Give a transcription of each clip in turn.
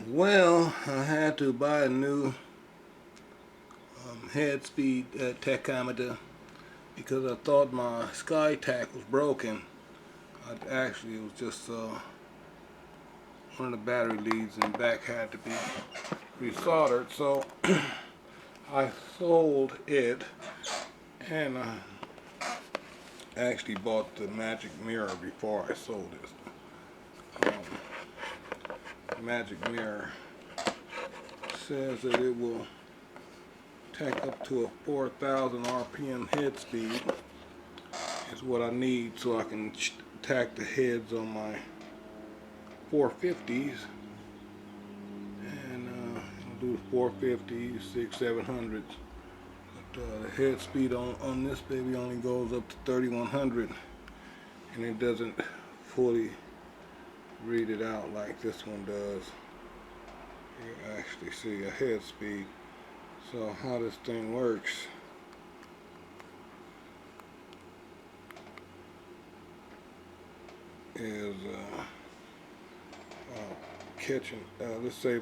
Well, I had to buy a new head speed tachometer because I thought my sky tack was broken. Actually, it was just one of the battery leads in the back had to be resoldered. So I sold it, and I actually bought the magic mirror before I sold it. The magic mirror says that it will tack up to a 4,000 RPM head speed is what I need so I can tack the heads on my 450s, and I'll do the 450s, 700s. But the head speed on this baby only goes up to 3,100, and it doesn't fully read it out like this one does. You actually see a head speed. So how this thing works is catching, let's say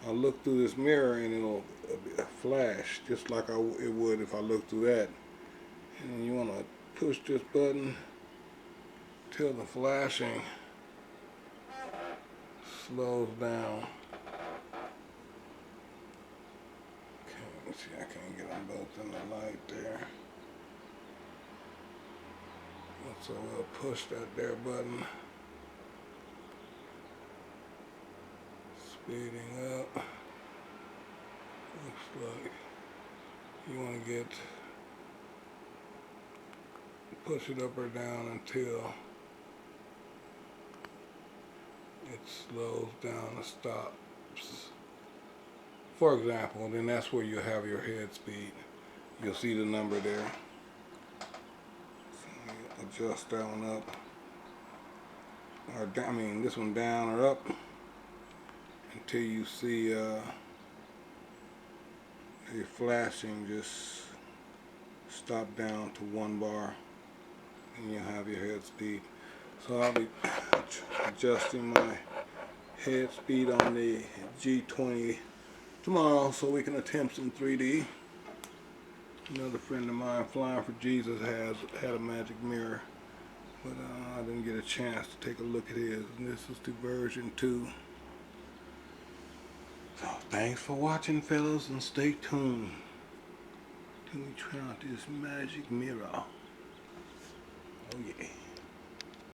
I'll look through this mirror and it'll flash just like it would if I looked through that. And you want to push this button till the flashing slows down. Let's see, I can't get them both in the light there. So we'll push that there button. Speeding up. Looks like you want to push it up or down until it slows down and stops. For example, then that's where you have your head speed. You'll see the number there. So adjust that one up, or I mean this one down or up until you see a flashing just stop down to 1 bar, and you have your head speed. So I'll be adjusting my head speed on the G20 tomorrow so we can attempt some 3D. Another friend of mine, Flying for Jesus, had a magic mirror, but I didn't get a chance to take a look at his, and this is the version 2. So thanks for watching, fellas, and stay tuned till we try out this magic mirror. Oh yeah.